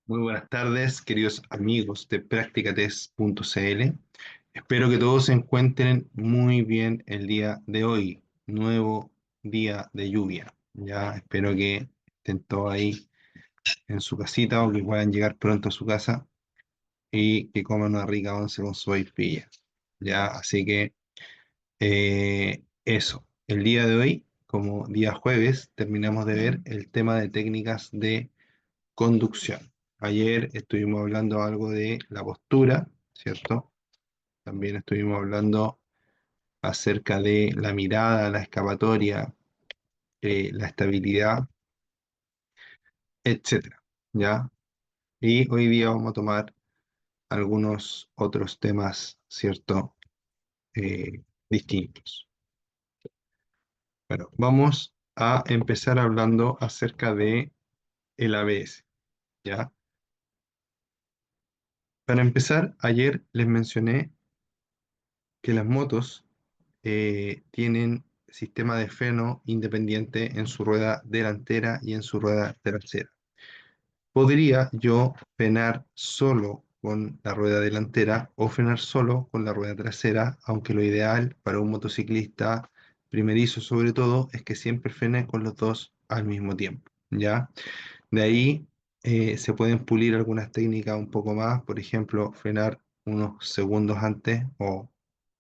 Muy buenas tardes, queridos amigos de Practicatest.cl. Espero que todos se encuentren muy bien el día de hoy, nuevo día de lluvia. Ya espero que estén todos ahí en su casita o que puedan llegar pronto a su casa y que coman una rica once con su pilla. Ya, así que eso. El día de hoy, como día jueves, terminamos de ver el tema de técnicas de conducción. Ayer estuvimos hablando algo de la postura, ¿cierto? También estuvimos hablando acerca de la mirada, la escapatoria, la estabilidad, etcétera, ¿ya? Y hoy día vamos a tomar algunos otros temas, ¿cierto? Distintos. Bueno, vamos a empezar hablando acerca de el ABS, ¿ya? Para empezar, ayer les mencioné que las motos tienen sistema de freno independiente en su rueda delantera y en su rueda trasera. Podría yo frenar solo con la rueda delantera o frenar solo con la rueda trasera, aunque lo ideal para un motociclista primerizo sobre todo es que siempre frene con los dos al mismo tiempo, ¿ya? De ahí se pueden pulir algunas técnicas un poco más, por ejemplo, frenar unos segundos antes o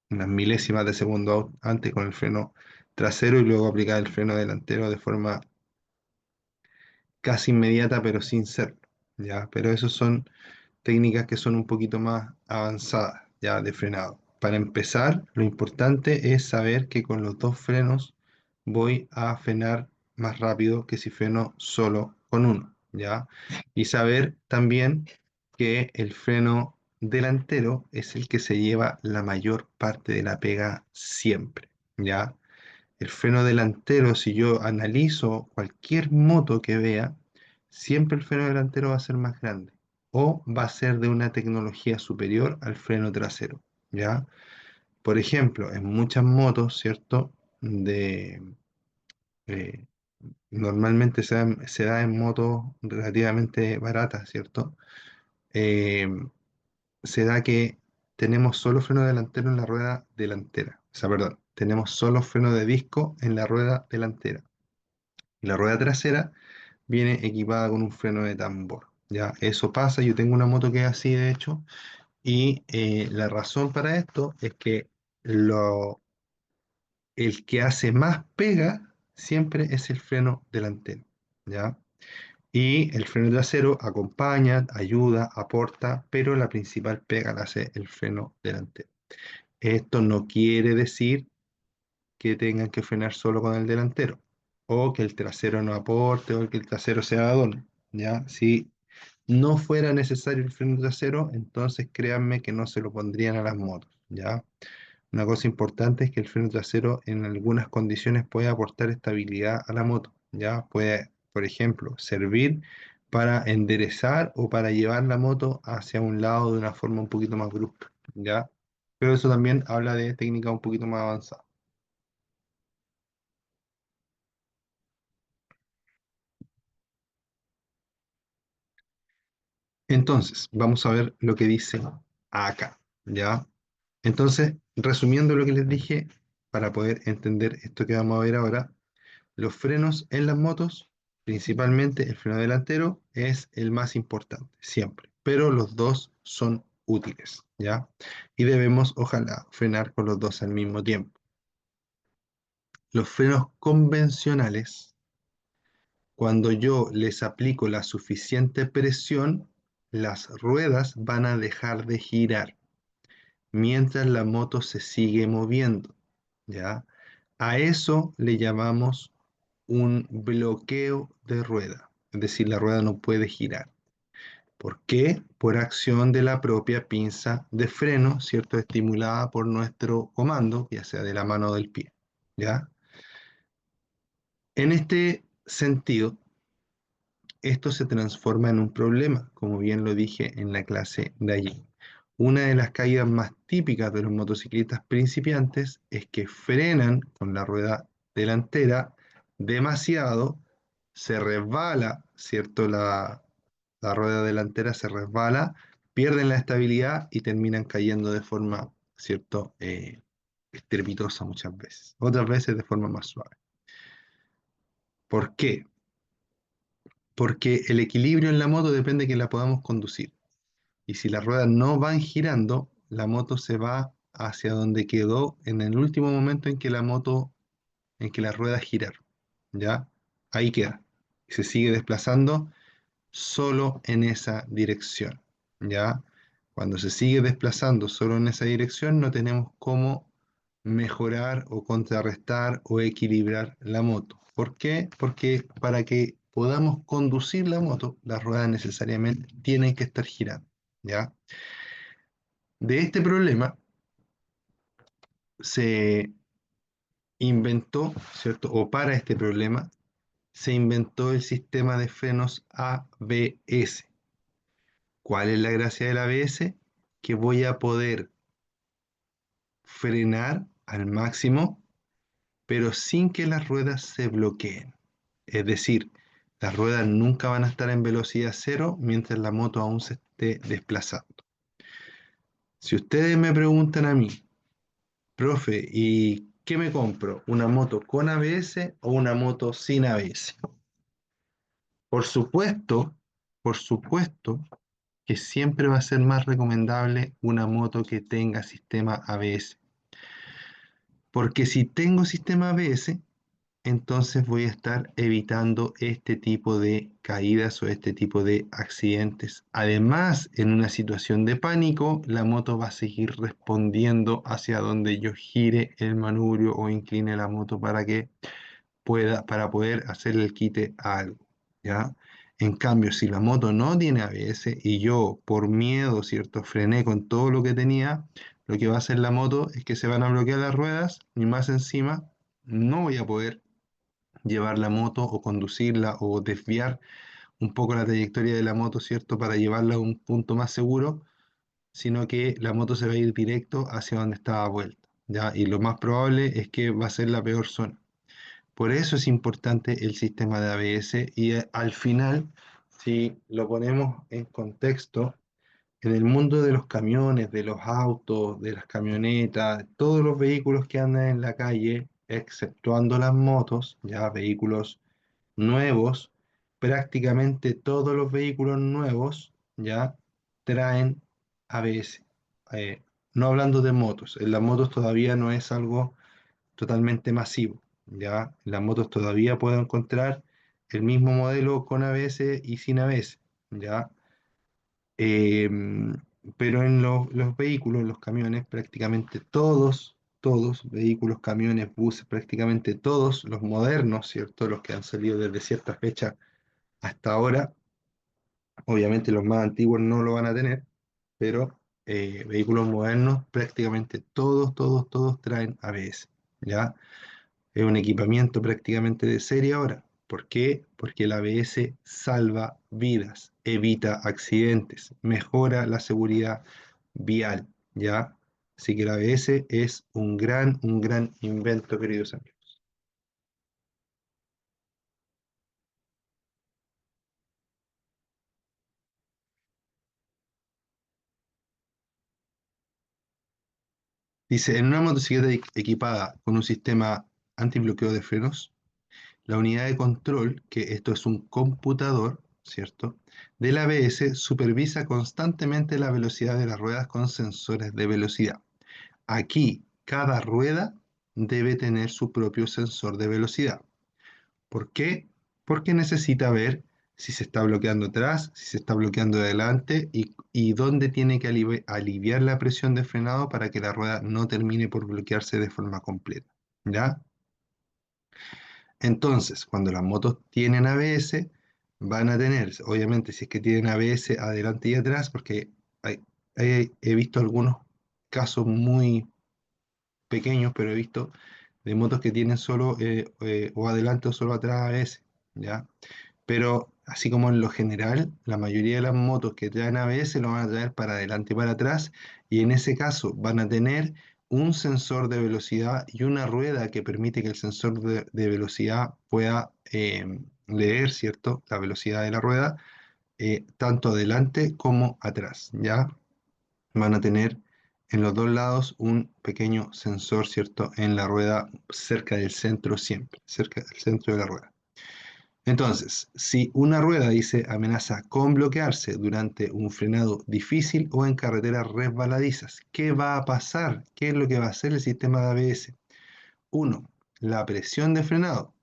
unas milésimas de segundo antes con el freno trasero y luego aplicar el freno delantero de forma casi inmediata, pero sin ser, ¿ya? Pero esos son técnicas que son un poquito más avanzadas, ya de frenado. Para empezar, lo importante es saber que con los dos frenos voy a frenar más rápido que si freno solo con uno, ¿ya? Y saber también que el freno delantero es el que se lleva la mayor parte de la pega siempre, ¿ya? El freno delantero, si yo analizo cualquier moto que vea, siempre el freno delantero va a ser más grande o va a ser de una tecnología superior al freno trasero, ¿ya? Por ejemplo, en muchas motos, ¿cierto? Eh, Normalmente se da en motos relativamente baratas, ¿cierto? Eh, Se da que tenemos solo freno delantero en la rueda delantera. O sea, perdón, tenemos solo freno de disco en la rueda delantera. Y la rueda trasera viene equipada con un freno de tambor. Ya, eso pasa, yo tengo una moto que es así de hecho, y la razón para esto es que el que hace más pega siempre es el freno delantero, ¿ya? Y el freno trasero acompaña, ayuda, aporta, pero la principal pega la hace el freno delantero. Esto no quiere decir que tengan que frenar solo con el delantero, o que el trasero no aporte, o que el trasero sea adorno, ¿ya? Si no fuera necesario el freno trasero, entonces créanme que no se lo pondrían a las motos, ¿ya? Una cosa importante es que el freno trasero en algunas condiciones puede aportar estabilidad a la moto, ¿ya? Puede, por ejemplo, servir para enderezar o para llevar la moto hacia un lado de una forma un poquito más brusca, ¿ya? Pero eso también habla de técnica un poquito más avanzada. Entonces, vamos a ver lo que dice acá, ¿ya? Entonces, resumiendo lo que les dije, para poder entender esto que vamos a ver ahora, los frenos en las motos, principalmente el freno delantero, es el más importante, siempre, pero los dos son útiles, ¿ya? Y debemos, ojalá, frenar con los dos al mismo tiempo. Los frenos convencionales, cuando yo les aplico la suficiente presión, las ruedas van a dejar de girar mientras la moto se sigue moviendo, ¿ya? A eso le llamamos un bloqueo de rueda, es decir, la rueda no puede girar. ¿Por qué? Por acción de la propia pinza de freno, ¿cierto? Estimulada por nuestro comando, ya sea de la mano o del pie, ¿ya? En este sentido, esto se transforma en un problema, como bien lo dije en la clase de ayer. Una de las caídas más típicas de los motociclistas principiantes es que frenan con la rueda delantera demasiado, se resbala, ¿cierto? la rueda delantera se resbala, pierden la estabilidad y terminan cayendo de forma, ¿cierto? Estrepitosa muchas veces, otras veces de forma más suave. ¿Por qué? Porque el equilibrio en la moto depende de que la podamos conducir. Y si las ruedas no van girando, la moto se va hacia donde quedó en el último momento en que en que las ruedas giraron. ¿Ya? Ahí queda. Y se sigue desplazando solo en esa dirección. ¿Ya? Cuando se sigue desplazando solo en esa dirección, no tenemos cómo mejorar o contrarrestar o equilibrar la moto. ¿Por qué? Porque para que podamos conducir la moto, las ruedas necesariamente tienen que estar girando. ¿Ya? De este problema se inventó, ¿cierto? O para este problema se inventó el sistema de frenos ABS. ¿Cuál es la gracia del ABS? Que voy a poder frenar al máximo, pero sin que las ruedas se bloqueen. Es decir, las ruedas nunca van a estar en velocidad cero mientras la moto aún se esté desplazando. Si ustedes me preguntan a mí, profe, ¿y qué me compro? ¿Una moto con ABS o una moto sin ABS? Por supuesto, por supuesto que siempre va a ser más recomendable una moto que tenga sistema ABS. Porque si tengo sistema ABS, entonces voy a estar evitando este tipo de caídas o este tipo de accidentes. Además, en una situación de pánico, la moto va a seguir respondiendo hacia donde yo gire el manubrio o incline la moto para poder hacer el quite a algo, ¿ya? En cambio, si la moto no tiene ABS y yo por miedo, ¿cierto? Frené con todo lo que tenía, lo que va a hacer la moto es que se van a bloquear las ruedas y más encima no voy a poder llevar la moto o conducirla o desviar un poco la trayectoria de la moto, ¿cierto? Para llevarla a un punto más seguro, sino que la moto se va a ir directo hacia donde estaba vuelta, ¿ya? Y lo más probable es que va a ser la peor zona. Por eso es importante el sistema de ABS y al final, si lo ponemos en contexto, en el mundo de los camiones, de los autos, de las camionetas, todos los vehículos que andan en la calle, exceptuando las motos, ya vehículos nuevos, prácticamente todos los vehículos nuevos ya traen ABS. No hablando de motos, en las motos todavía no es algo totalmente masivo. Ya en las motos todavía puedo encontrar el mismo modelo con ABS y sin ABS. Ya. Pero en los vehículos, en los camiones, prácticamente todos, vehículos, camiones, buses, prácticamente todos los modernos, ¿cierto? Los que han salido desde cierta fecha hasta ahora, obviamente los más antiguos no lo van a tener, pero vehículos modernos, prácticamente todos traen ABS, ¿ya? Es un equipamiento prácticamente de serie ahora. ¿Por qué? Porque el ABS salva vidas, evita accidentes, mejora la seguridad vial, ¿ya? Así que el ABS es un gran invento, queridos amigos. Dice, en una motocicleta equipada con un sistema antibloqueo de frenos, la unidad de control, que esto es un computador, ¿cierto? Del ABS supervisa constantemente la velocidad de las ruedas con sensores de velocidad. Aquí, cada rueda debe tener su propio sensor de velocidad. ¿Por qué? Porque necesita ver si se está bloqueando atrás, si se está bloqueando adelante y dónde tiene que aliviar la presión de frenado para que la rueda no termine por bloquearse de forma completa. ¿Ya? Entonces, cuando las motos tienen ABS, van a tener, obviamente, si es que tienen ABS adelante y atrás, porque he visto algunos casos muy pequeños, pero he visto de motos que tienen solo o adelante o solo atrás ABS, ¿ya? Pero así como en lo general, la mayoría de las motos que traen ABS lo van a traer para adelante y para atrás, y en ese caso van a tener un sensor de velocidad y una rueda que permite que el sensor de velocidad pueda leer, ¿cierto?, la velocidad de la rueda tanto adelante como atrás, ¿ya? Van a tener en los dos lados un pequeño sensor, ¿cierto? En la rueda, cerca del centro siempre, cerca del centro de la rueda. Entonces, si una rueda dice amenaza con bloquearse durante un frenado difícil o en carreteras resbaladizas, ¿qué va a pasar? ¿Qué es lo que va a hacer el sistema de ABS? Uno, la presión de frenado.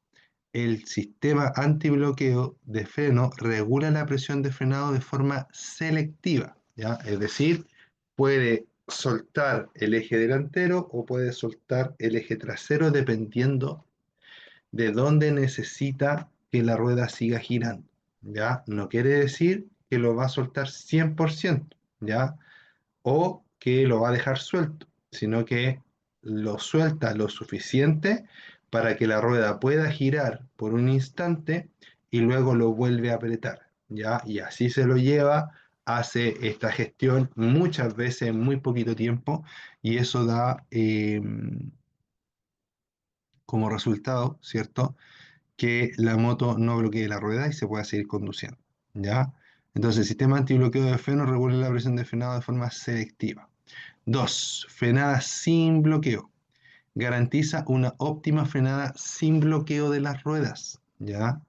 El sistema antibloqueo de freno regula la presión de frenado de forma selectiva, ¿ya? Es decir, puede soltar el eje delantero o puede soltar el eje trasero dependiendo de dónde necesita que la rueda siga girando, ¿ya? No quiere decir que lo va a soltar 100%, ¿ya? O que lo va a dejar suelto, sino que lo suelta lo suficiente para que la rueda pueda girar por un instante y luego lo vuelve a apretar, ¿ya? Y así se lo lleva, hace esta gestión muchas veces en muy poquito tiempo y eso da como resultado, ¿cierto? Que la moto no bloquee la rueda y se pueda seguir conduciendo, ¿ya? Entonces, el sistema antibloqueo de freno regula la presión de frenado de forma selectiva. 2. Frenada sin bloqueo. Garantiza una óptima frenada sin bloqueo de las ruedas, ¿ya?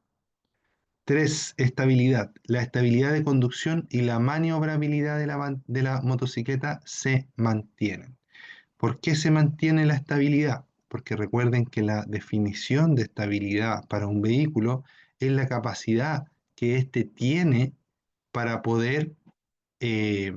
3. Estabilidad. La estabilidad de conducción y la maniobrabilidad de la motocicleta se mantienen. ¿Por qué se mantiene la estabilidad? Porque recuerden que la definición de estabilidad para un vehículo es la capacidad que éste tiene para poder eh,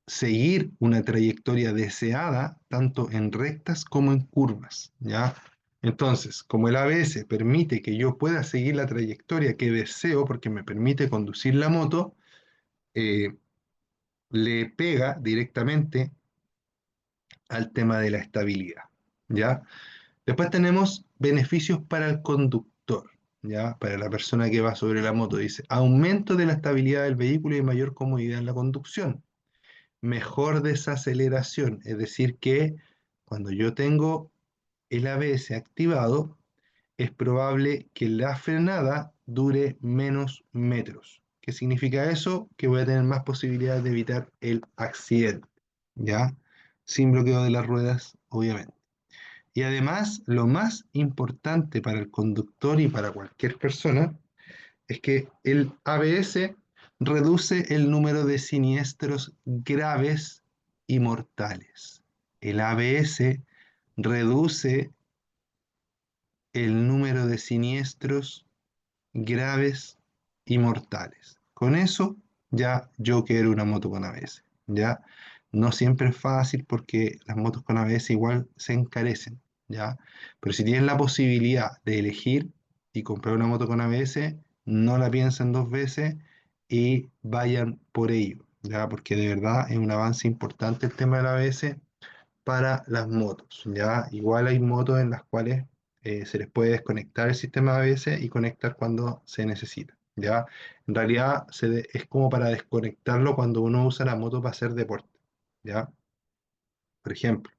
seguir una trayectoria deseada tanto en rectas como en curvas, ¿ya? Entonces, como el ABS permite que yo pueda seguir la trayectoria que deseo porque me permite conducir la moto, eh, le pega directamente al tema de la estabilidad, ¿ya? Después tenemos beneficios para el conductor, ¿ya? Para la persona que va sobre la moto. Dice, aumento de la estabilidad del vehículo y mayor comodidad en la conducción. Mejor desaceleración, es decir, que cuando yo tengo el ABS activado, es probable que la frenada dure menos metros. ¿Qué significa eso? Que voy a tener más posibilidades de evitar el accidente, ¿ya? Sin bloqueo de las ruedas, obviamente. Y además, lo más importante para el conductor y para cualquier persona es que el ABS reduce el número de siniestros graves y mortales. El ABS reduce el número de siniestros graves y mortales. Con eso ya yo quiero una moto con ABS. Ya no siempre es fácil porque las motos con ABS igual se encarecen, ya. Pero si tienen la posibilidad de elegir y comprar una moto con ABS, no la piensen dos veces y vayan por ello, ya, porque de verdad es un avance importante el tema del ABS para las motos, ¿ya? Igual hay motos en las cuales se les puede desconectar el sistema ABS y conectar cuando se necesita, ¿ya? En realidad es como para desconectarlo cuando uno usa la moto para hacer deporte, ¿ya? Por ejemplo,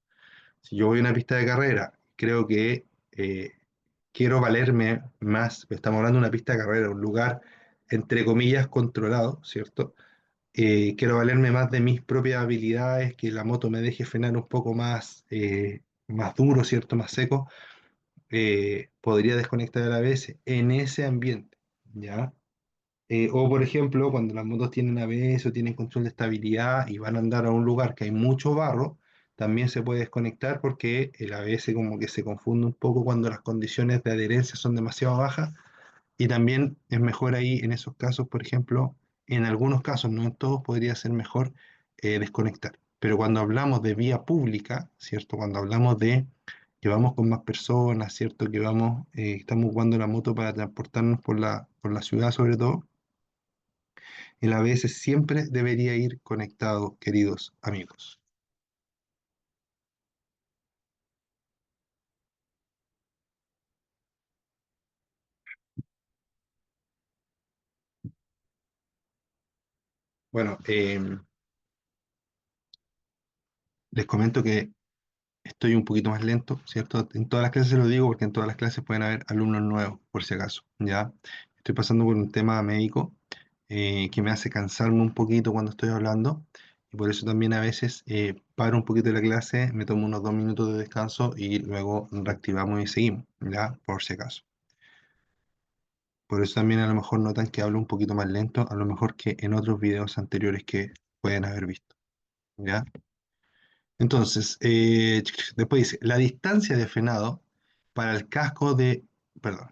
si yo voy a una pista de carrera, creo que eh, quiero valerme más, estamos hablando de una pista de carrera, un lugar entre comillas controlado, ¿cierto? Quiero valerme más de mis propias habilidades, que la moto me deje frenar un poco más, más duro, ¿cierto? Más seco, podría desconectar el ABS en ese ambiente, ¿ya? O por ejemplo, cuando las motos tienen ABS o tienen control de estabilidad y van a andar a un lugar que hay mucho barro, también se puede desconectar porque el ABS como que se confunde un poco cuando las condiciones de adherencia son demasiado bajas y también es mejor ahí en esos casos, por ejemplo, en algunos casos, no en todos, podría ser mejor desconectar. Pero cuando hablamos de vía pública, ¿cierto? Cuando hablamos de que vamos con más personas, ¿cierto? Que vamos, estamos ocupando la moto para transportarnos por la ciudad sobre todo, el ABS siempre debería ir conectado, queridos amigos. Bueno, les comento que estoy un poquito más lento, ¿cierto? En todas las clases se lo digo porque en todas las clases pueden haber alumnos nuevos, por si acaso, ¿ya? Estoy pasando por un tema médico que me hace cansarme un poquito cuando estoy hablando. Y por eso también a veces paro un poquito la clase, me tomo unos 2 minutos de descanso y luego reactivamos y seguimos, ¿ya? Por si acaso. Por eso también a lo mejor notan que hablo un poquito más lento, a lo mejor que en otros videos anteriores que pueden haber visto, ¿ya? Entonces, después dice, la distancia de frenado para el casco de... Perdón,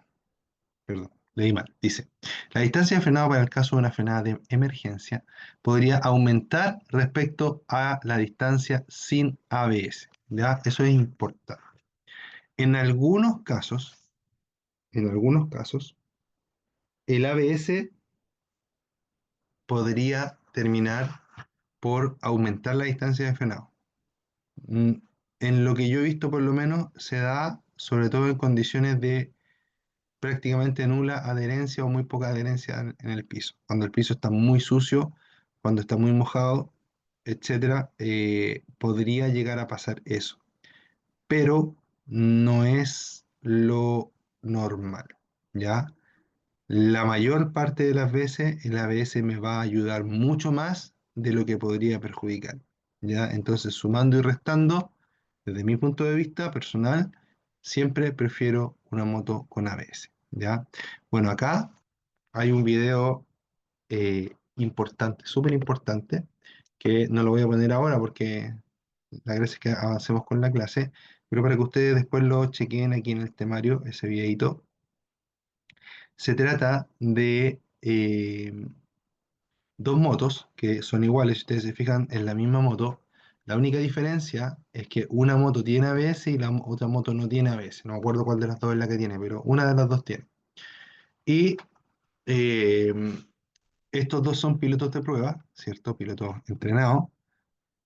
perdón, leí mal. Dice, la distancia de frenado para el caso de una frenada de emergencia podría aumentar respecto a la distancia sin ABS, ¿ya? Eso es importante. En algunos casos, en algunos casos, el ABS podría terminar por aumentar la distancia de frenado. Mm, En lo que yo he visto, por lo menos, se da sobre todo en condiciones de prácticamente nula adherencia o muy poca adherencia en el piso. Cuando el piso está muy sucio, cuando está muy mojado, etcétera, podría llegar a pasar eso. Pero no es lo normal, ¿ya? La mayor parte de las veces el ABS me va a ayudar mucho más de lo que podría perjudicar, ¿ya? Entonces, sumando y restando, desde mi punto de vista personal, siempre prefiero una moto con ABS, ¿ya? Bueno, acá hay un video importante, súper importante, que no lo voy a poner ahora porque la gracia es que avancemos con la clase, pero para que ustedes después lo chequen aquí en el temario, ese videito. Se trata de dos motos que son iguales, si ustedes se fijan, en la misma moto. La única diferencia es que una moto tiene ABS y la otra moto no tiene ABS. No me acuerdo cuál de las dos es la que tiene, pero una de las dos tiene. Y eh, estos dos son pilotos de prueba, ¿cierto? Pilotos entrenados.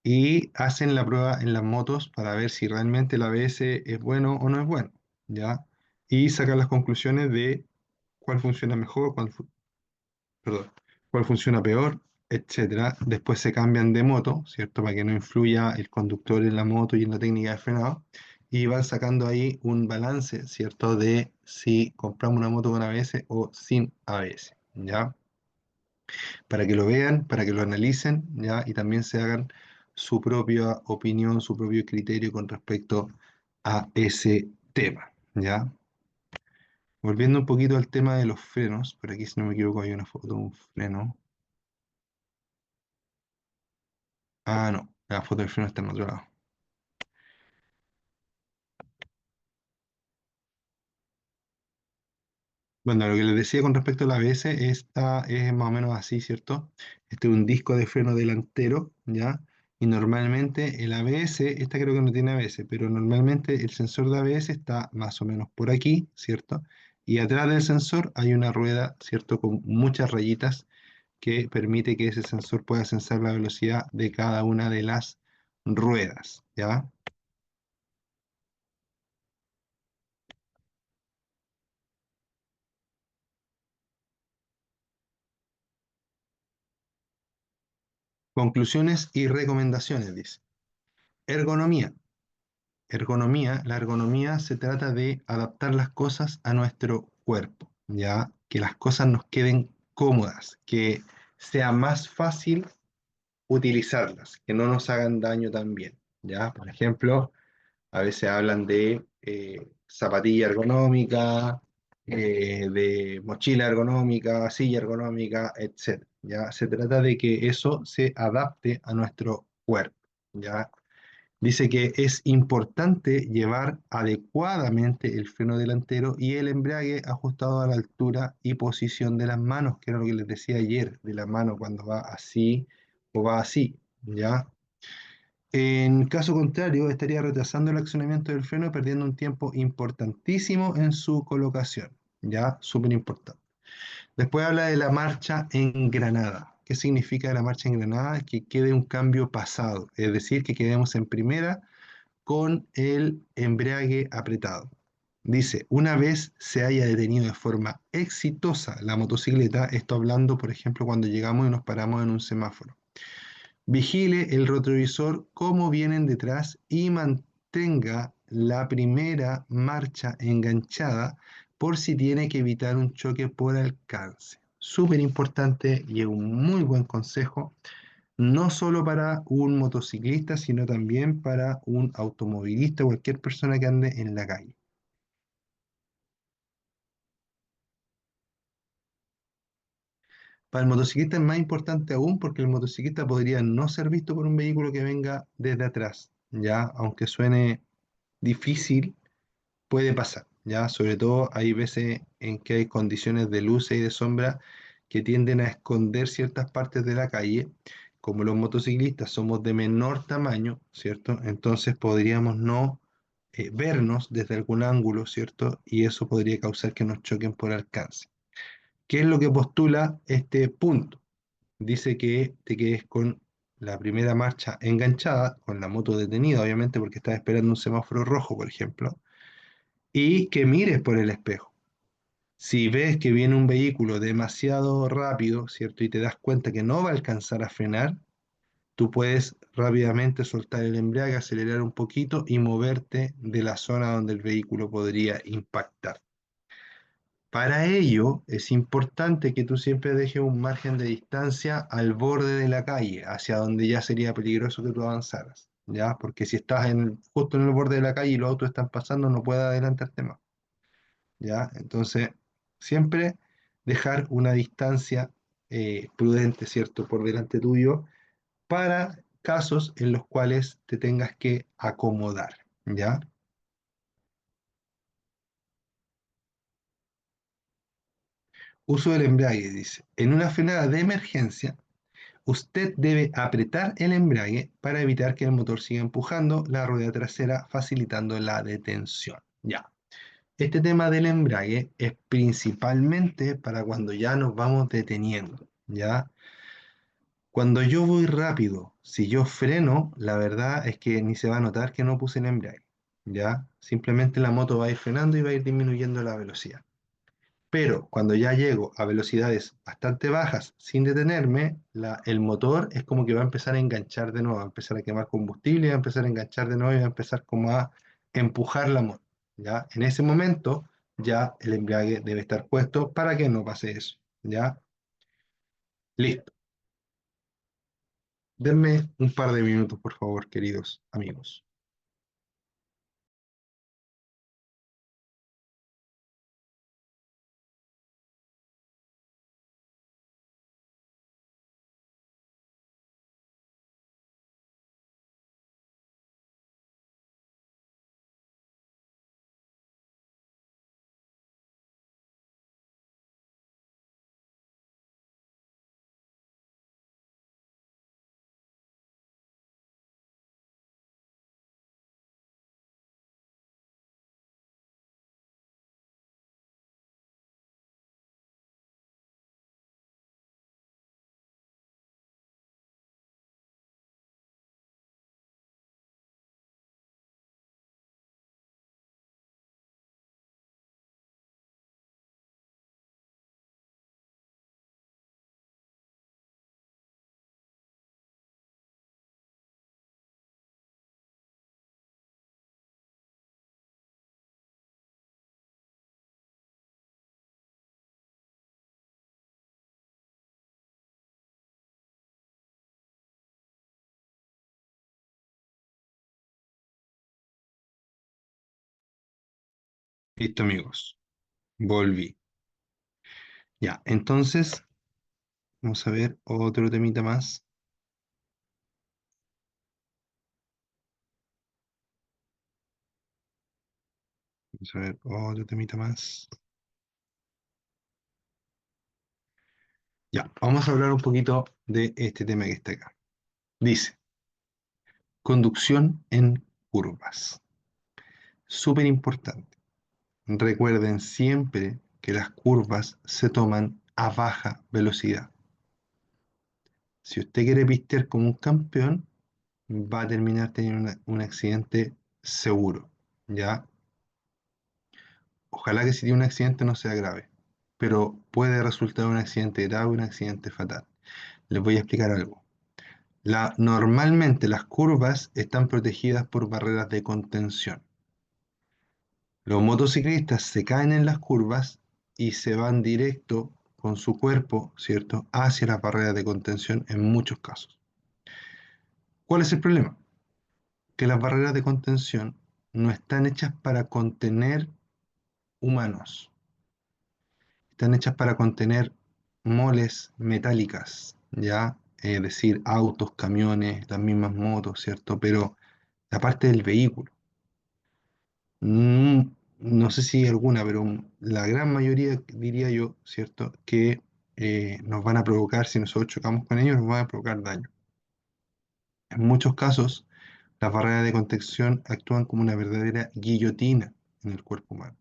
Y hacen la prueba en las motos para ver si realmente el ABS es bueno o no es bueno, ¿ya? Y sacan las conclusiones de cuál funciona mejor, perdón, cuál funciona peor, etcétera. Después se cambian de moto, ¿cierto? Para que no influya el conductor en la moto y en la técnica de frenado. Y van sacando ahí un balance, ¿cierto? De si compramos una moto con ABS o sin ABS, ¿ya? Para que lo vean, para que lo analicen, ¿ya? Y también se hagan su propia opinión, su propio criterio con respecto a ese tema, ¿ya? Volviendo un poquito al tema de los frenos, por aquí si no me equivoco hay una foto de un freno. Ah, no, la foto del freno está en otro lado. Bueno, lo que les decía con respecto al ABS, esta es más o menos así, ¿cierto? Este es un disco de freno delantero, ¿ya? Y normalmente el ABS, esta creo que no tiene ABS, pero normalmente el sensor de ABS está más o menos por aquí, ¿cierto? Y atrás del sensor hay una rueda, ¿cierto? Con muchas rayitas que permite que ese sensor pueda sensar la velocidad de cada una de las ruedas, ¿ya? Conclusiones y recomendaciones, dice. Ergonomía. La ergonomía se trata de adaptar las cosas a nuestro cuerpo, ¿ya? Que las cosas nos queden cómodas, que sea más fácil utilizarlas, que no nos hagan daño también, ¿ya? Por ejemplo, a veces hablan de zapatilla ergonómica, de mochila ergonómica, silla ergonómica, etc. ¿Ya? Se trata de que eso se adapte a nuestro cuerpo, ¿ya? Dice que es importante llevar adecuadamente el freno delantero y el embrague ajustado a la altura y posición de las manos, que era lo que les decía ayer, de la mano cuando va así o va así, ¿ya? En caso contrario, estaría retrasando el accionamiento del freno, perdiendo un tiempo importantísimo en su colocación, ¿ya? Súper importante. Después habla de la marcha engranada. ¿Qué significa la marcha engranada? Que quede un cambio pasado, es decir, que quedemos en primera con el embrague apretado. Dice, una vez se haya detenido de forma exitosa la motocicleta, esto hablando, por ejemplo, cuando llegamos y nos paramos en un semáforo. Vigile el retrovisor cómo vienen detrás y mantenga la primera marcha enganchada por si tiene que evitar un choque por alcance. súper importante y es un muy buen consejo, no solo para un motociclista, sino también para un automovilista, cualquier persona que ande en la calle. Para el motociclista es más importante aún porque el motociclista podría no ser visto por un vehículo que venga desde atrás, ya, aunque suene difícil, puede pasar, ya, sobre todo hay veces en que hay condiciones de luz y de sombra que tienden a esconder ciertas partes de la calle. Como los motociclistas somos de menor tamaño, ¿cierto? Entonces podríamos no vernos desde algún ángulo, ¿cierto? Y eso podría causar que nos choquen por alcance. ¿Qué es lo que postula este punto? Dice que te quedes con la primera marcha enganchada, con la moto detenida, obviamente, porque estás esperando un semáforo rojo, por ejemplo, y que mires por el espejo. Si ves que viene un vehículo demasiado rápido, ¿cierto? Y te das cuenta que no va a alcanzar a frenar, tú puedes rápidamente soltar el embrague, acelerar un poquito y moverte de la zona donde el vehículo podría impactar. Para ello, es importante que tú siempre dejes un margen de distancia al borde de la calle, hacia donde ya sería peligroso que tú avanzaras, ¿ya? Porque si estás justo en el borde de la calle y los autos están pasando, no puedes adelantarte más, ¿ya? Entonces, siempre dejar una distancia prudente, ¿cierto?, por delante tuyo para casos en los cuales te tengas que acomodar, ¿ya? Uso del embrague, dice. En una frenada de emergencia, usted debe apretar el embrague para evitar que el motor siga empujando la rueda trasera, facilitando la detención. Ya. Este tema del embrague es principalmente para cuando ya nos vamos deteniendo, ¿ya? Cuando yo voy rápido, si yo freno, la verdad es que ni se va a notar que no puse el embrague, ¿ya? Simplemente la moto va a ir frenando y va a ir disminuyendo la velocidad. Pero cuando ya llego a velocidades bastante bajas sin detenerme, el motor es como que va a empezar a enganchar de nuevo, va a empezar a quemar combustible, va a empezar a enganchar de nuevo y va a empezar como a empujar la moto. ¿Ya? En ese momento ya el embrague debe estar puesto para que no pase eso. ¿Ya? Listo. Denme un par de minutos, por favor, queridos amigos. Listo, amigos. Volví. Ya, entonces, vamos a ver otro temita más. Vamos a ver otro temita más. Ya, vamos a hablar un poquito de este tema que está acá. Dice, conducción en curvas. Súper importante. Recuerden siempre que las curvas se toman a baja velocidad. Si usted quiere pistear como un campeón, va a terminar teniendo un accidente seguro. ¿Ya? Ojalá que si tiene un accidente no sea grave, pero puede resultar un accidente grave, un accidente fatal. Les voy a explicar algo. Normalmente las curvas están protegidas por barreras de contención. Los motociclistas se caen en las curvas y se van directo, con su cuerpo, ¿cierto?, hacia las barreras de contención en muchos casos. ¿Cuál es el problema? Que las barreras de contención no están hechas para contener humanos, están hechas para contener moles metálicas, ¿ya? Es decir, autos, camiones, las mismas motos, ¿cierto? Pero la parte del vehículo. Mm, no sé si alguna, pero la gran mayoría, diría yo, ¿cierto? Que nos van a provocar, si nosotros chocamos con ellos, nos van a provocar daño. En muchos casos, las barreras de contención actúan como una verdadera guillotina en el cuerpo humano.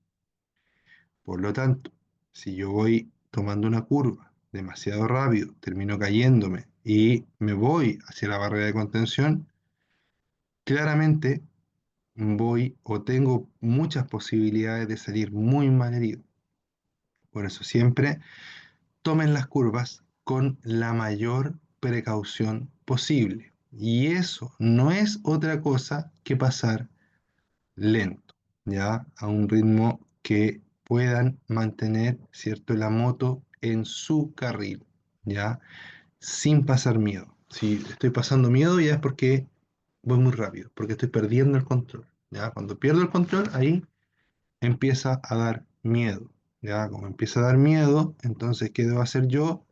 Por lo tanto, si yo voy tomando una curva demasiado rápido, termino cayéndome y me voy hacia la barrera de contención, claramente voy o tengo muchas posibilidades de salir muy mal herido. Por eso siempre tomen las curvas con la mayor precaución posible. Y eso no es otra cosa que pasar lento, ¿ya? A un ritmo que puedan mantener, ¿cierto?, la moto en su carril, ¿ya? Sin pasar miedo. Si estoy pasando miedo ya es porque voy muy rápido, porque estoy perdiendo el control, ¿ya? Cuando pierdo el control, ahí empieza a dar miedo, ¿ya? Como empieza a dar miedo, entonces, ¿qué debo hacer yo?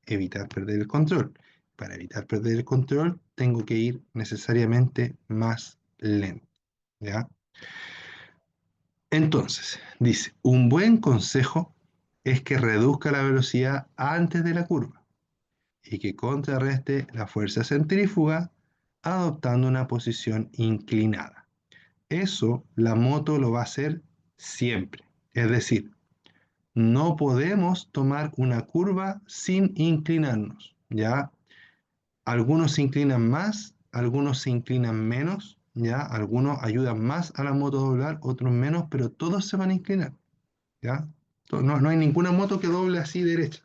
Evitar perder el control. Para evitar perder el control, tengo que ir necesariamente más lento, ¿ya? Entonces, dice, un buen consejo es que reduzca la velocidad antes de la curva y que contrarreste la fuerza centrífuga adoptando una posición inclinada. Eso la moto lo va a hacer siempre. Es decir, no podemos tomar una curva sin inclinarnos, ¿ya? Algunos se inclinan más, algunos se inclinan menos, ¿ya? Algunos ayudan más a la moto a doblar, otros menos, pero todos se van a inclinar, ¿ya? No hay ninguna moto que doble así derecha,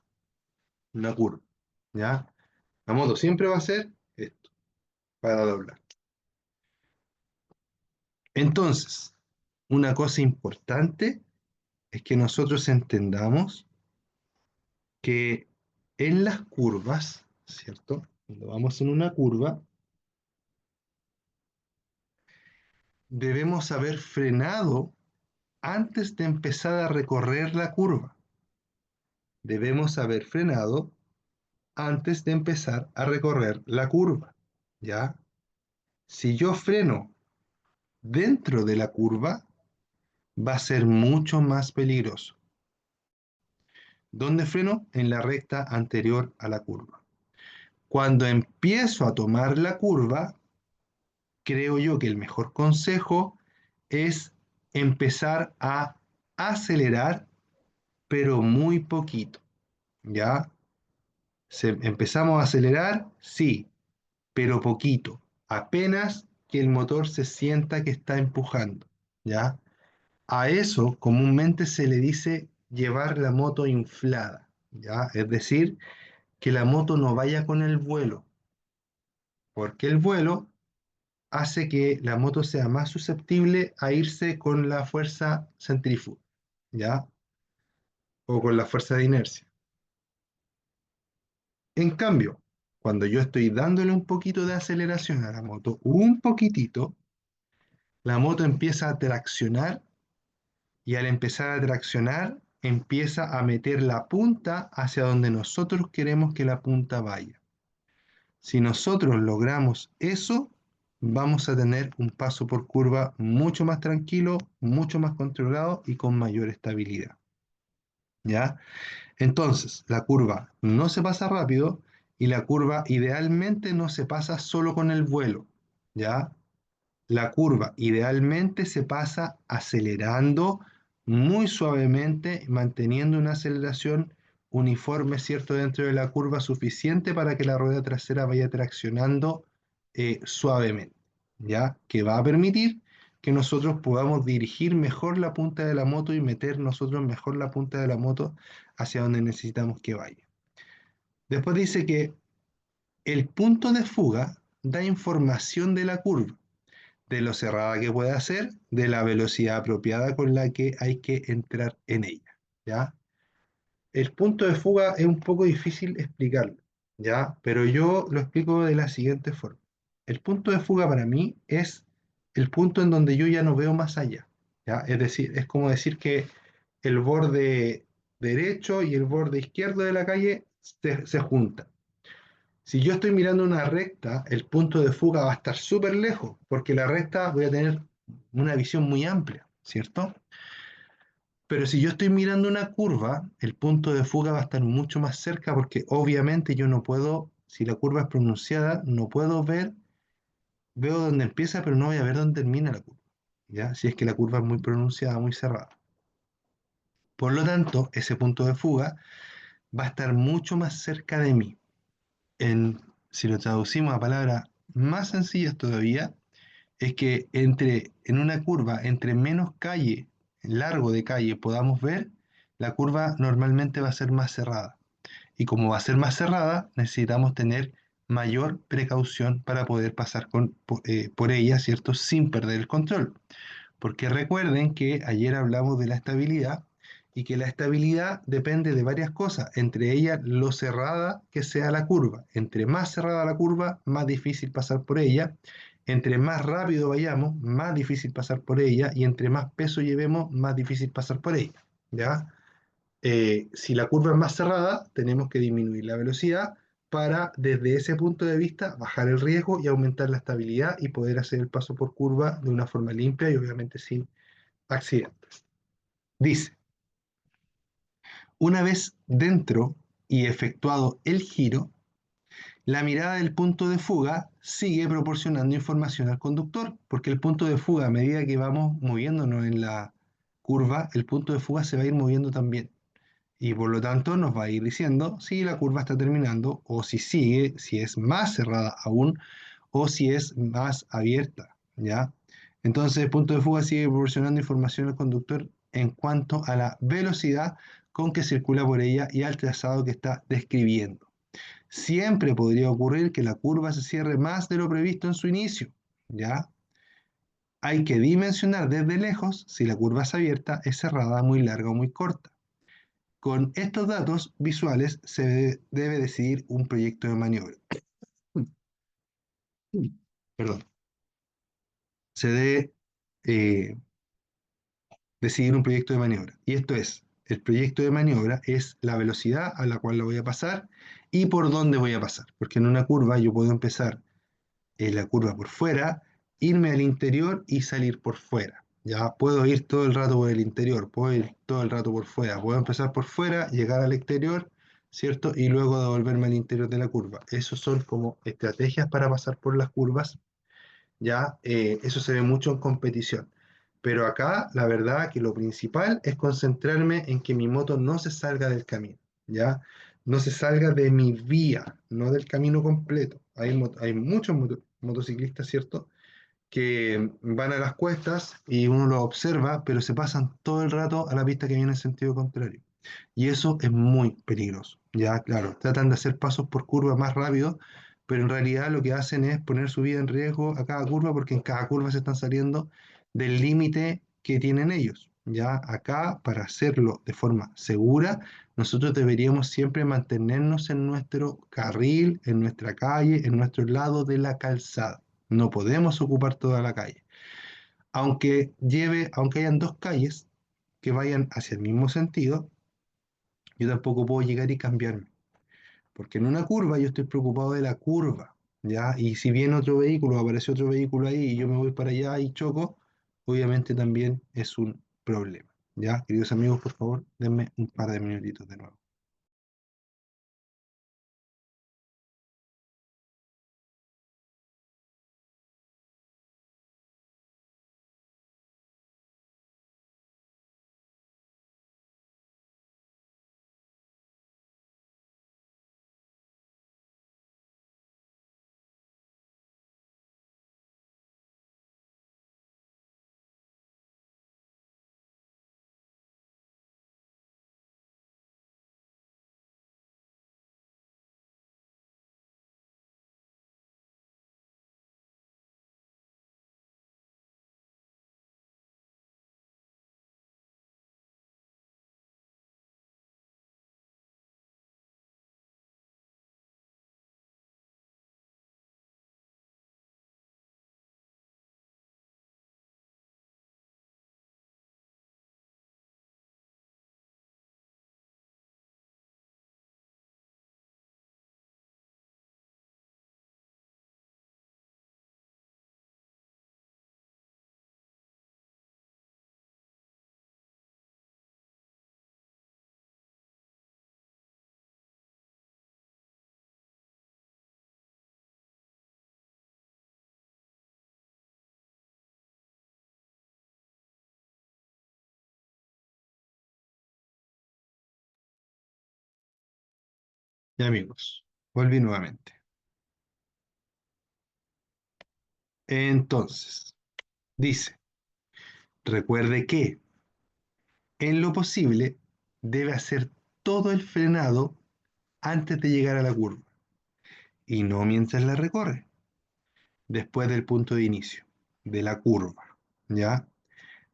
una curva, ¿ya? La moto siempre va a hacer esto, para doblar. Entonces, una cosa importante es que nosotros entendamos que en las curvas, ¿cierto? Cuando vamos en una curva, debemos haber frenado antes de empezar a recorrer la curva. Debemos haber frenado antes de empezar a recorrer la curva, ¿ya? Si yo freno dentro de la curva, va a ser mucho más peligroso. ¿Dónde freno? En la recta anterior a la curva. Cuando empiezo a tomar la curva, creo yo que el mejor consejo es empezar a acelerar, pero muy poquito, ¿ya? Empezamos a acelerar, sí, pero poquito, apenas que el motor se sienta que está empujando, ¿ya? A eso comúnmente se le dice llevar la moto inflada, ¿ya? Es decir, que la moto no vaya con el vuelo, porque el vuelo hace que la moto sea más susceptible a irse con la fuerza centrífuga, ¿ya? O con la fuerza de inercia. En cambio, cuando yo estoy dándole un poquito de aceleración a la moto, un poquitito, la moto empieza a traccionar y al empezar a traccionar, empieza a meter la punta hacia donde nosotros queremos que la punta vaya. Si nosotros logramos eso, vamos a tener un paso por curva mucho más tranquilo, mucho más controlado y con mayor estabilidad. ¿Ya? Entonces, la curva no se pasa rápido y la curva idealmente no se pasa solo con el vuelo. ¿Ya? La curva idealmente se pasa acelerando muy suavemente, manteniendo una aceleración uniforme, ¿cierto?, dentro de la curva suficiente para que la rueda trasera vaya traccionando suavemente, ¿ya? Que va a permitir que nosotros podamos dirigir mejor la punta de la moto y meter nosotros mejor la punta de la moto hacia donde necesitamos que vaya. Después dice que el punto de fuga da información de la curva, de lo cerrada que puede ser, de la velocidad apropiada con la que hay que entrar en ella, ¿ya? el punto de fuga es un poco difícil explicarlo, ¿ya? Pero yo lo explico de la siguiente forma. El punto de fuga para mí es el punto en donde yo ya no veo más allá, ¿ya? Es decir, es como decir que el borde derecho y el borde izquierdo de la calle se juntan. Si yo estoy mirando una recta, el punto de fuga va a estar súper lejos, porque la recta voy a tener una visión muy amplia, ¿cierto? Pero si yo estoy mirando una curva, el punto de fuga va a estar mucho más cerca porque obviamente yo no puedo, si la curva es pronunciada, no puedo ver, veo dónde empieza, pero no voy a ver dónde termina la curva, ¿ya? Si es que la curva es muy pronunciada, muy cerrada. Por lo tanto, ese punto de fuga va a estar mucho más cerca de mí. Si lo traducimos a palabras más sencillas todavía, es que en una curva, entre menos calle, largo de calle podamos ver, la curva normalmente va a ser más cerrada. Y como va a ser más cerrada, necesitamos tener mayor precaución para poder pasar por ella, ¿cierto? Sin perder el control. Porque recuerden que ayer hablamos de la estabilidad y que la estabilidad depende de varias cosas, entre ellas lo cerrada que sea la curva. Entre más cerrada la curva, más difícil pasar por ella. Entre más rápido vayamos, más difícil pasar por ella. Y entre más peso llevemos, más difícil pasar por ella. ¿Ya? Si la curva es más cerrada, tenemos que disminuir la velocidad para, desde ese punto de vista, bajar el riesgo y aumentar la estabilidad y poder hacer el paso por curva de una forma limpia y obviamente sin accidentes. Dice, una vez dentro y efectuado el giro, la mirada del punto de fuga sigue proporcionando información al conductor, porque el punto de fuga, a medida que vamos moviéndonos en la curva, el punto de fuga se va a ir moviendo también. Y por lo tanto nos va a ir diciendo si la curva está terminando o si sigue, si es más cerrada aún o si es más abierta, ¿ya? Entonces el punto de fuga sigue proporcionando información al conductor en cuanto a la velocidad con que circula por ella y al trazado que está describiendo. Siempre podría ocurrir que la curva se cierre más de lo previsto en su inicio, ¿ya? Hay que dimensionar desde lejos si la curva es abierta, es cerrada, muy larga o muy corta. Con estos datos visuales se debe decidir un proyecto de maniobra. Perdón. Se debe eh, decidir un proyecto de maniobra. Y esto es, el proyecto de maniobra es la velocidad a la cual la voy a pasar y por dónde voy a pasar. Porque en una curva yo puedo empezar la curva por fuera, irme al interior y salir por fuera. Ya puedo ir todo el rato por el interior, puedo ir todo el rato por fuera, puedo empezar por fuera, llegar al exterior, ¿cierto? Y luego devolverme al interior de la curva. Esos son como estrategias para pasar por las curvas, ya eso se ve mucho en competición. Pero acá la verdad que lo principal es concentrarme en que mi moto no se salga del camino, ¿ya? No se salga de mi vía, no del camino completo. Hay muchos motociclistas, ¿cierto? Que van a las cuestas y uno los observa, pero se pasan todo el rato a la pista que viene en sentido contrario. Y eso es muy peligroso. Ya, claro, tratan de hacer pasos por curva más rápido, pero en realidad lo que hacen es poner su vida en riesgo a cada curva porque en cada curva se están saliendo del límite que tienen ellos. Ya acá, para hacerlo de forma segura, nosotros deberíamos siempre mantenernos en nuestro carril, en nuestra calle, en nuestro lado de la calzada. No podemos ocupar toda la calle. Aunque hayan dos calles que vayan hacia el mismo sentido, yo tampoco puedo llegar y cambiarme. Porque en una curva yo estoy preocupado de la curva, ¿ya? Y si viene otro vehículo, aparece otro vehículo ahí y yo me voy para allá y choco, obviamente también es un problema, ¿ya? Queridos amigos, por favor, denme un par de minutitos de nuevo. Y amigos, volví nuevamente. Entonces, dice, recuerde que en lo posible debe hacer todo el frenado antes de llegar a la curva y no mientras la recorre, después del punto de inicio de la curva, ¿ya?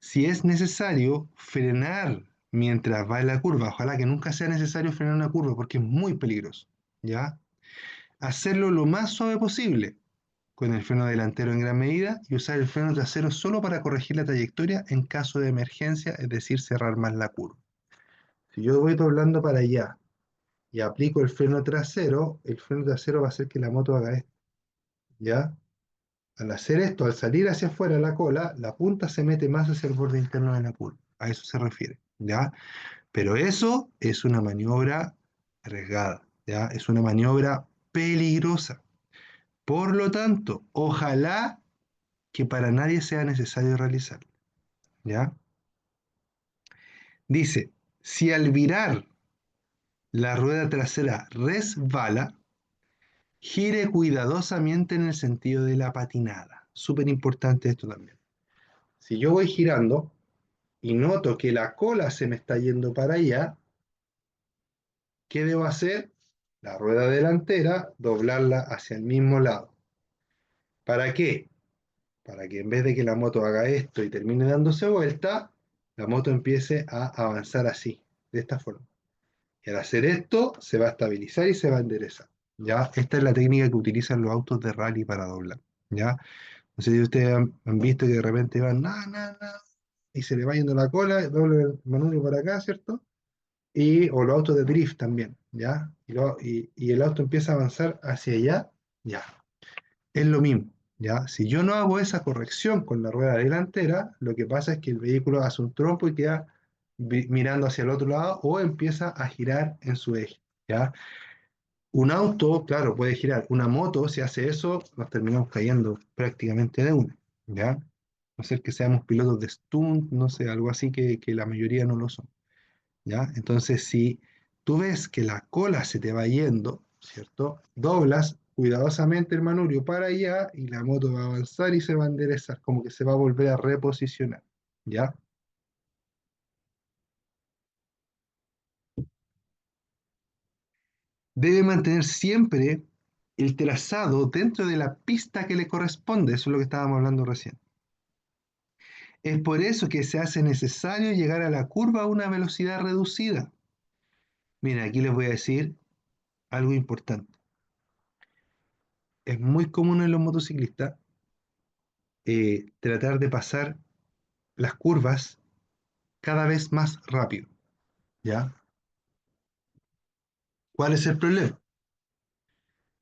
Si es necesario frenar mientras va en la curva, ojalá que nunca sea necesario frenar una curva porque es muy peligroso, ¿ya? Hacerlo lo más suave posible, con el freno delantero en gran medida y usar el freno trasero solo para corregir la trayectoria en caso de emergencia, es decir, cerrar más la curva. Si yo voy doblando para allá y aplico el freno trasero va a hacer que la moto haga esto, ¿ya? Al hacer esto, al salir hacia afuera la cola, la punta se mete más hacia el borde interno de la curva. A eso se refiere, ¿ya? Pero eso es una maniobra arriesgada, ¿ya? Es una maniobra peligrosa. Por lo tanto, ojalá que para nadie sea necesario realizarlo, ¿ya? Dice, si al virar la rueda trasera resbala, gire cuidadosamente en el sentido de la patinada. Súper importante esto también. Si yo voy girando y noto que la cola se me está yendo para allá, ¿qué debo hacer? La rueda delantera, doblarla hacia el mismo lado. ¿Para qué? Para que en vez de que la moto haga esto y termine dándose vuelta, la moto empiece a avanzar así, de esta forma. Y al hacer esto, se va a estabilizar y se va a enderezar. ¿Ya? Esta es la técnica que utilizan los autos de rally para doblar. ¿Ya? No sé si ustedes han visto que de repente van, y se le va yendo la cola, doble el manubrio para acá, ¿cierto? O los autos de drift también, ¿ya? Y el auto empieza a avanzar hacia allá, ya. Es lo mismo, ¿ya? Si yo no hago esa corrección con la rueda delantera, lo que pasa es que el vehículo hace un trompo y queda mirando hacia el otro lado o empieza a girar en su eje, ¿ya? Un auto, claro, puede girar. Una moto, si hace eso, nos terminamos cayendo prácticamente de una, ¿ya? A no ser que seamos pilotos de stunt, no sé, algo así que la mayoría no lo son, ¿ya? Entonces, si tú ves que la cola se te va yendo, ¿cierto? Doblas cuidadosamente el manubrio para allá y la moto va a avanzar y se va a enderezar, como que se va a volver a reposicionar, ¿ya? Debe mantener siempre el trazado dentro de la pista que le corresponde, eso es lo que estábamos hablando recién. Es por eso que se hace necesario llegar a la curva a una velocidad reducida. Mira, aquí les voy a decir algo importante. Es muy común en los motociclistas tratar de pasar las curvas cada vez más rápido, ¿ya? ¿Cuál es el problema?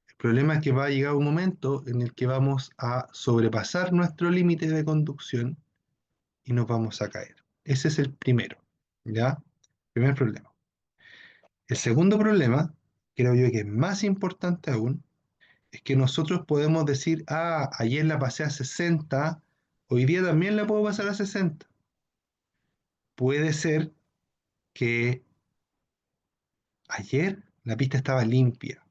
El problema es que va a llegar un momento en el que vamos a sobrepasar nuestro límite de conducción y nos vamos a caer. Ese es el primero, ¿ya? Primer problema. El segundo problema, creo yo que es más importante aún, es que nosotros podemos decir, ayer la pasé a 60, hoy día también la puedo pasar a 60. Puede ser que ayer la pista estaba limpia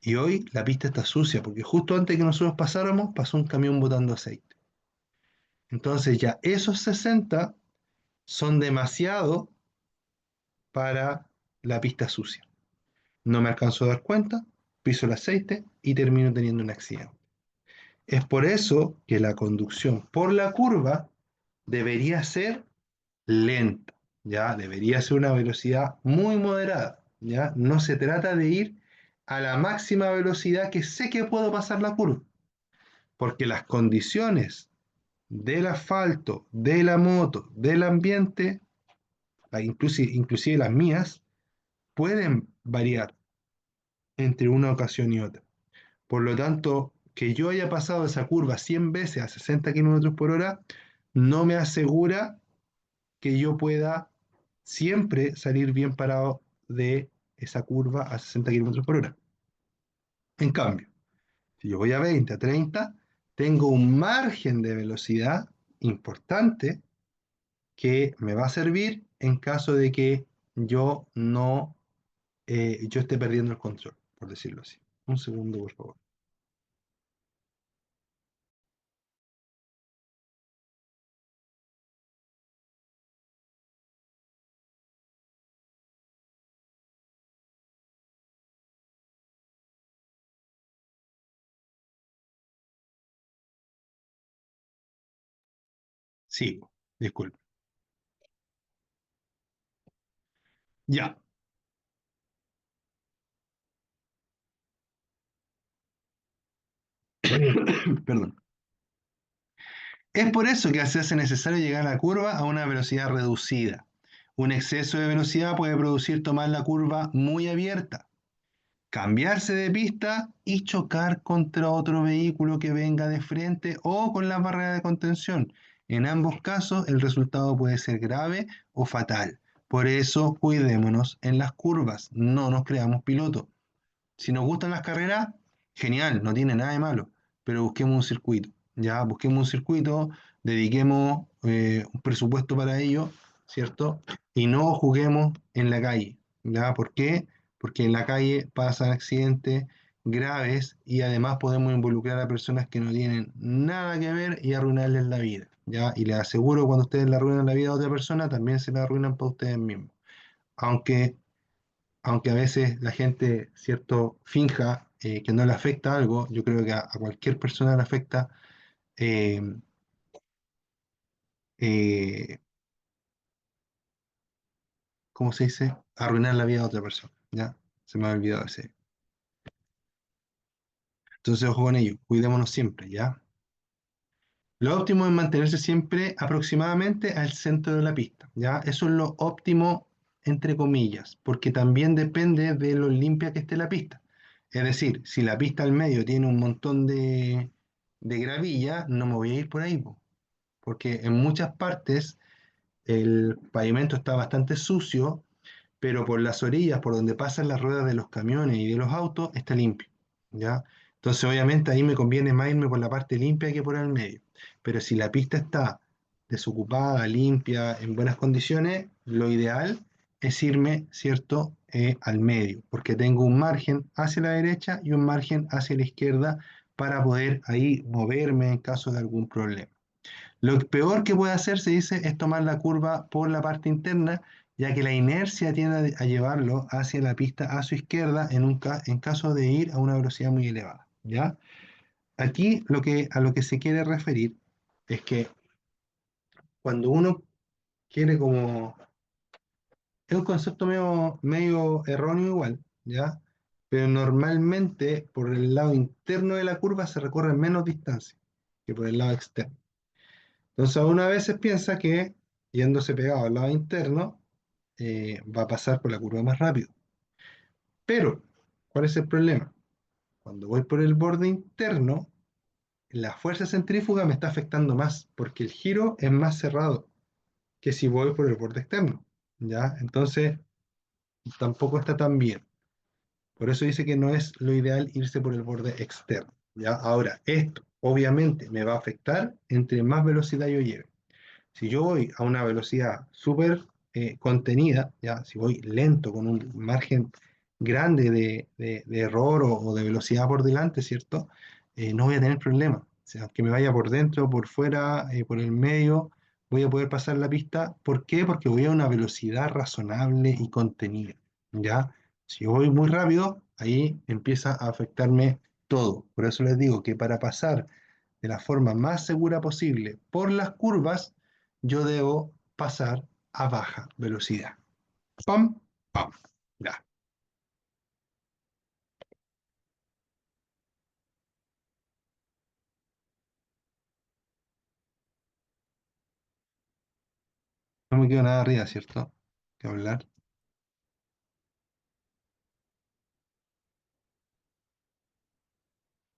y hoy la pista está sucia, porque justo antes que nosotros pasáramos pasó un camión botando aceite. Entonces ya esos 60 son demasiado para la pista sucia. No me alcanzo a dar cuenta, piso el aceite y termino teniendo un accidente. Es por eso que la conducción por la curva debería ser lenta, ¿ya? Debería ser una velocidad muy moderada, ¿ya? No se trata de ir a la máxima velocidad que sé que puedo pasar la curva, porque las condiciones del asfalto, de la moto, del ambiente, inclusive las mías, pueden variar entre una ocasión y otra. Por lo tanto, que yo haya pasado esa curva 100 veces a 60 kilómetros por hora no me asegura que yo pueda siempre salir bien parado de esa curva a 60 kilómetros por hora. En cambio, si yo voy a 20, a 30, tengo un margen de velocidad importante que me va a servir en caso de que yo no yo esté perdiendo el control, por decirlo así. Un segundo, por favor. Sigo, disculpe. Ya. Perdón. Es por eso que se hace necesario llegar a la curva a una velocidad reducida. Un exceso de velocidad puede producir tomar la curva muy abierta, cambiarse de pista y chocar contra otro vehículo que venga de frente o con las barreras de contención. En ambos casos, el resultado puede ser grave o fatal. Por eso, cuidémonos en las curvas, no nos creamos pilotos. Si nos gustan las carreras, genial, no tiene nada de malo, pero busquemos un circuito, ya, busquemos un circuito, dediquemos un presupuesto para ello, ¿cierto? Y no juguemos en la calle, ¿ya? ¿Por qué? Porque en la calle pasan accidentes graves y además podemos involucrar a personas que no tienen nada que ver y arruinarles la vida, ¿ya? Y les aseguro, cuando ustedes le arruinan la vida a otra persona, también se la arruinan para ustedes mismos. Aunque aunque a veces la gente, cierto, finja que no le afecta algo, yo creo que a cualquier persona le afecta, eh, eh, ¿cómo se dice? Arruinar la vida de otra persona, ¿ya? Se me ha olvidado ese. Entonces, ojo con ello, cuidémonos siempre, ¿ya? Lo óptimo es mantenerse siempre aproximadamente al centro de la pista, ¿ya? Eso es lo óptimo, entre comillas, porque también depende de lo limpia que esté la pista. Es decir, si la pista al medio tiene un montón de gravilla, no me voy a ir por ahí, po, porque en muchas partes el pavimento está bastante sucio, pero por las orillas, por donde pasan las ruedas de los camiones y de los autos, está limpio, ¿ya? Entonces, obviamente, ahí me conviene más irme por la parte limpia que por el medio. Pero si la pista está desocupada, limpia, en buenas condiciones, lo ideal es irme, ¿cierto?, al medio, porque tengo un margen hacia la derecha y un margen hacia la izquierda para poder ahí moverme en caso de algún problema. Lo peor que puede hacer, se dice, es tomar la curva por la parte interna, ya que la inercia tiende a llevarlo hacia la pista a su izquierda en caso de ir a una velocidad muy elevada, ¿ya? Aquí a lo que se quiere referir es que cuando uno quiere como... Es un concepto medio erróneo igual, ¿ya? Pero normalmente por el lado interno de la curva se recorre menos distancia que por el lado externo. Entonces, uno a veces piensa que yéndose pegado al lado interno va a pasar por la curva más rápido. Pero, ¿cuál es el problema? Cuando voy por el borde interno, la fuerza centrífuga me está afectando más porque el giro es más cerrado que si voy por el borde externo. ¿Ya? Entonces, tampoco está tan bien. Por eso dice que no es lo ideal irse por el borde externo. ¿Ya? Ahora, esto obviamente me va a afectar entre más velocidad yo lleve. Si yo voy a una velocidad súper contenida, ya, si voy lento con un margen grande de error o de velocidad por delante, ¿cierto? No voy a tener problema. O sea, que me vaya por dentro, por fuera, por el medio, voy a poder pasar la pista. ¿Por qué? Porque voy a una velocidad razonable y contenida, ¿ya? Si voy muy rápido, ahí empieza a afectarme todo. Por eso les digo que para pasar de la forma más segura posible por las curvas, yo debo pasar a baja velocidad. ¡Pam! ¡Pam! Ya. No me quedo nada arriba, ¿cierto? Que hablar.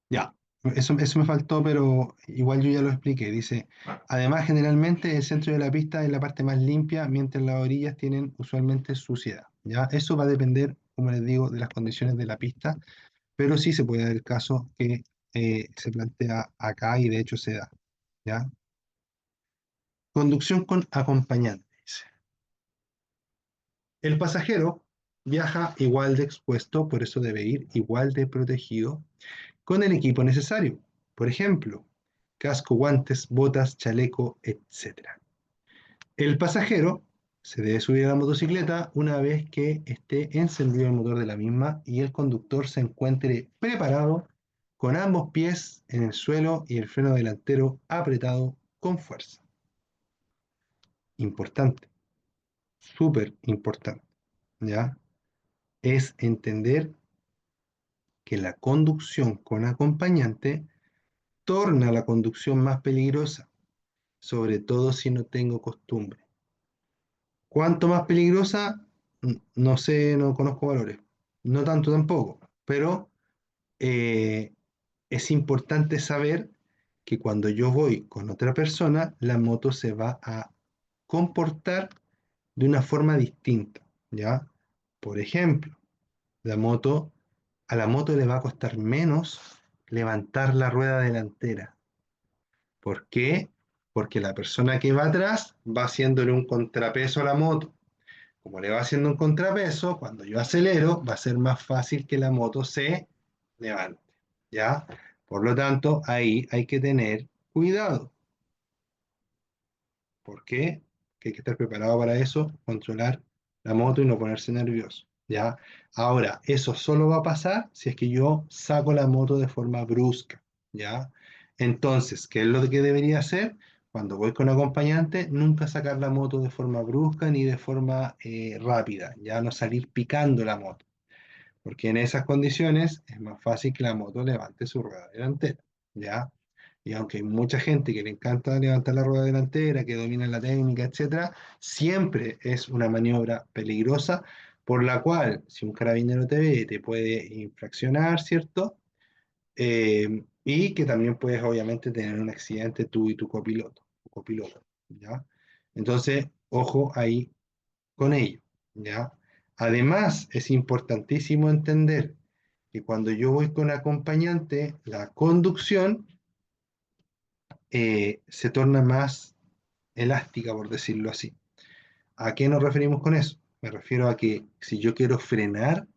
Ya. Eso me faltó, pero igual yo ya lo expliqué. Dice, además, generalmente el centro de la pista es la parte más limpia, mientras las orillas tienen usualmente suciedad. ¿Ya? Eso va a depender, como les digo, de las condiciones de la pista, pero sí se puede dar el caso que se plantea acá y de hecho se da. ¿Ya? Conducción con acompañante, dice. El pasajero viaja igual de expuesto, por eso debe ir igual de protegido con el equipo necesario. Por ejemplo, casco, guantes, botas, chaleco, etc. El pasajero se debe subir a la motocicleta una vez que esté encendido el motor de la misma y el conductor se encuentre preparado con ambos pies en el suelo y el freno delantero apretado con fuerza. Importante, súper importante, ¿ya? Es entender que la conducción con acompañante torna la conducción más peligrosa, sobre todo si no tengo costumbre. ¿Cuánto más peligrosa? No sé, no conozco valores. No tanto tampoco, pero eh, es importante saber que cuando yo voy con otra persona, la moto se va a comportar de una forma distinta, ¿ya? Por ejemplo, la moto, a la moto le va a costar menos levantar la rueda delantera. ¿Por qué? Porque la persona que va atrás va haciéndole un contrapeso a la moto. Como le va haciendo un contrapeso, cuando yo acelero, va a ser más fácil que la moto se levante, ¿ya? Por lo tanto, ahí hay que tener cuidado. ¿Por qué? Porque hay que estar preparado para eso, controlar la moto y no ponerse nervioso, ¿ya? Ahora, eso solo va a pasar si es que yo saco la moto de forma brusca, ¿ya? Entonces, ¿qué es lo que debería hacer? Cuando voy con acompañante, nunca sacar la moto de forma brusca ni de forma rápida, ya no salir picando la moto, porque en esas condiciones es más fácil que la moto levante su rueda delantera, ¿ya? Y aunque hay mucha gente que le encanta levantar la rueda delantera, que domina la técnica, etcétera, siempre es una maniobra peligrosa por la cual, si un carabinero te ve, te puede infraccionar, ¿cierto? Y que también puedes, obviamente, tener un accidente tú y tu copiloto, ¿ya? Entonces, ojo ahí con ello, ¿ya? Además, es importantísimo entender que cuando yo voy con acompañante, la conducción se torna más elástica, por decirlo así. ¿A qué nos referimos con eso? Me refiero a que si yo quiero frenar,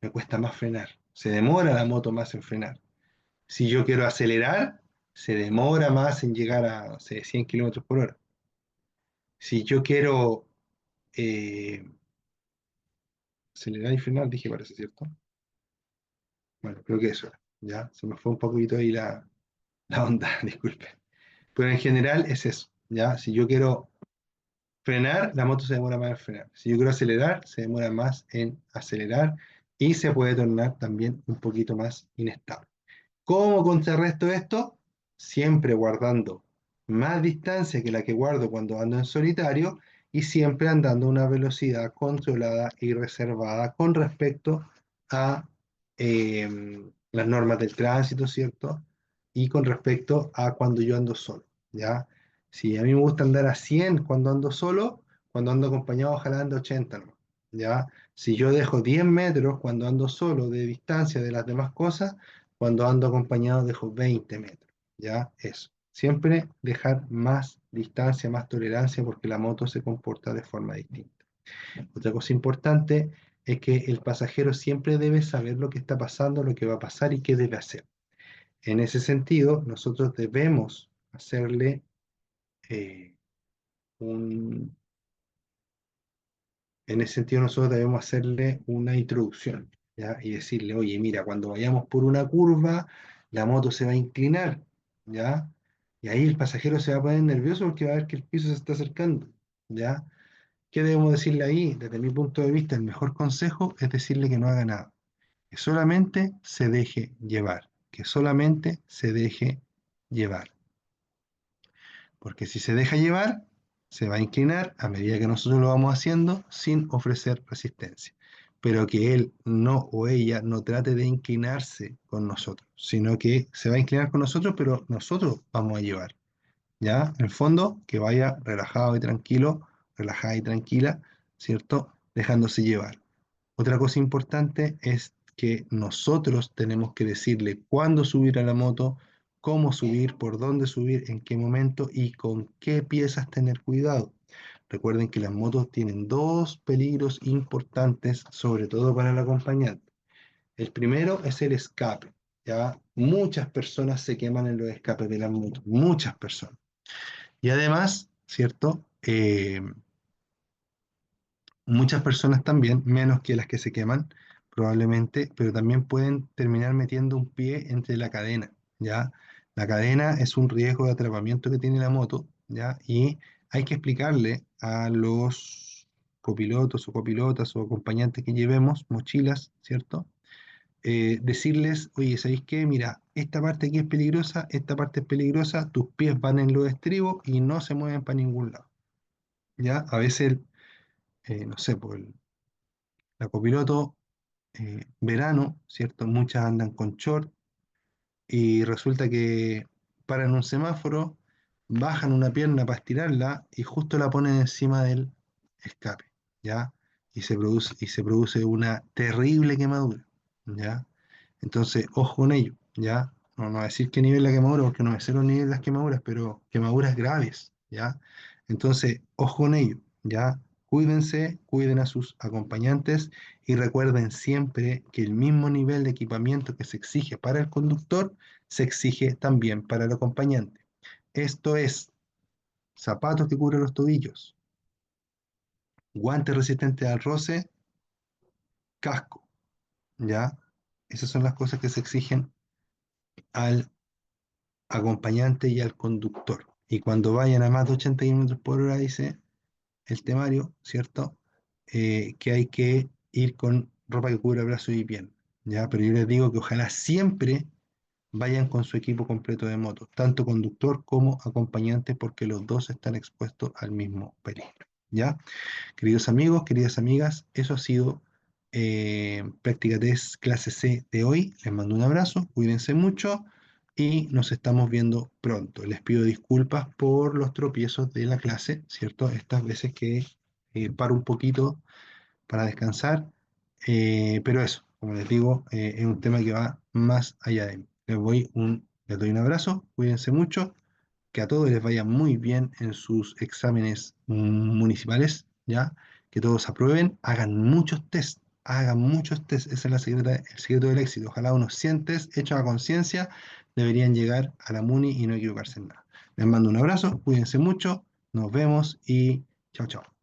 me cuesta más frenar. Se demora la moto más en frenar. Si yo quiero acelerar, se demora más en llegar a, no sé, 100 kilómetros por hora. Si yo quiero eh, acelerar y frenar, dije, parece cierto. Bueno, creo que eso era, ¿ya? Se me fue un poquito ahí la onda, disculpe. Pero en general es eso, ¿ya? Si yo quiero frenar, la moto se demora más en frenar. Si yo quiero acelerar, se demora más en acelerar y se puede tornar también un poquito más inestable. ¿Cómo contrarresto esto? Siempre guardando más distancia que la que guardo cuando ando en solitario y siempre andando a una velocidad controlada y reservada con respecto a las normas del tránsito, ¿cierto? Y con respecto a cuando yo ando solo, ¿ya? Si a mí me gusta andar a 100 cuando ando solo, cuando ando acompañado ojalá ande a 80, ¿no? ¿Ya? Si yo dejo 10 metros cuando ando solo de distancia de las demás cosas, cuando ando acompañado dejo 20 metros, ¿ya? Eso. Siempre dejar más distancia, más tolerancia, porque la moto se comporta de forma distinta. Otra cosa importante es que el pasajero siempre debe saber lo que está pasando, lo que va a pasar y qué debe hacer. En ese sentido, nosotros debemos hacerle eh, un, en ese sentido nosotros debemos hacerle una introducción, ¿ya? Y decirle, oye, mira, cuando vayamos por una curva, la moto se va a inclinar, ¿ya? Y ahí el pasajero se va a poner nervioso porque va a ver que el piso se está acercando, ¿ya? ¿Qué debemos decirle ahí? Desde mi punto de vista, el mejor consejo es decirle que no haga nada, que solamente se deje llevar, que solamente se deje llevar. Porque si se deja llevar, se va a inclinar a medida que nosotros lo vamos haciendo sin ofrecer resistencia. Pero que él no o ella no trate de inclinarse con nosotros, sino que se va a inclinar con nosotros, pero nosotros vamos a llevar. ¿Ya? En el fondo, que vaya relajado y tranquilo, relajada y tranquila, ¿cierto? Dejándose llevar. Otra cosa importante es que nosotros tenemos que decirle cuándo subir a la moto, cómo subir, por dónde subir, en qué momento y con qué piezas tener cuidado. Recuerden que las motos tienen dos peligros importantes, sobre todo para el acompañante. El primero es el escape. ¿Ya? Muchas personas se queman en los escapes de las motos, muchas personas. Y además, ¿cierto? Muchas personas también, menos que las que se queman, probablemente, pero también pueden terminar metiendo un pie entre la cadena, ¿ya? La cadena es un riesgo de atrapamiento que tiene la moto, ¿ya? Y hay que explicarle a los copilotos o copilotas o acompañantes que llevemos, mochilas, ¿cierto? Decirles, oye, ¿sabéis qué? Mira, esta parte aquí es peligrosa, esta parte es peligrosa, tus pies van en los estribos y no se mueven para ningún lado, ¿ya? A veces, no sé, pues la copiloto verano, ¿cierto? Muchas andan con short y resulta que paran un semáforo, bajan una pierna para estirarla y justo la ponen encima del escape, ¿ya? Y se produce una terrible quemadura, ¿ya? Entonces, ojo con ello, ¿ya? No voy a decir qué nivel la quemadura, porque no me sé los niveles de las quemaduras, pero quemaduras graves, ¿ya? Entonces, ojo con ello, ¿ya? Cuídense, cuiden a sus acompañantes y recuerden siempre que el mismo nivel de equipamiento que se exige para el conductor se exige también para el acompañante. Esto es zapatos que cubren los tobillos, guantes resistentes al roce, casco, ¿ya? Esas son las cosas que se exigen al acompañante y al conductor. Y cuando vayan a más de 80 kilómetros por hora, dice el temario, ¿cierto? Que hay que ir con ropa que cubra brazos y piernas, ¿ya? Pero yo les digo que ojalá siempre vayan con su equipo completo de moto, tanto conductor como acompañante, porque los dos están expuestos al mismo peligro, ¿ya? Queridos amigos, queridas amigas, eso ha sido Práctica Test clase C de hoy. Les mando un abrazo, cuídense mucho y nos estamos viendo pronto. Les pido disculpas por los tropiezos de la clase, ¿cierto? Estas veces que paro un poquito para descansar, pero eso, como les digo, es un tema que va más allá de mí. Les doy un abrazo, cuídense mucho, que a todos les vaya muy bien en sus exámenes municipales, ¿ya? Que todos aprueben, hagan muchos test, ese es el secreto del éxito. Ojalá unos 100 test hechos a conciencia deberían llegar a la MUNI y no equivocarse en nada. Les mando un abrazo, cuídense mucho, nos vemos y chao, chao.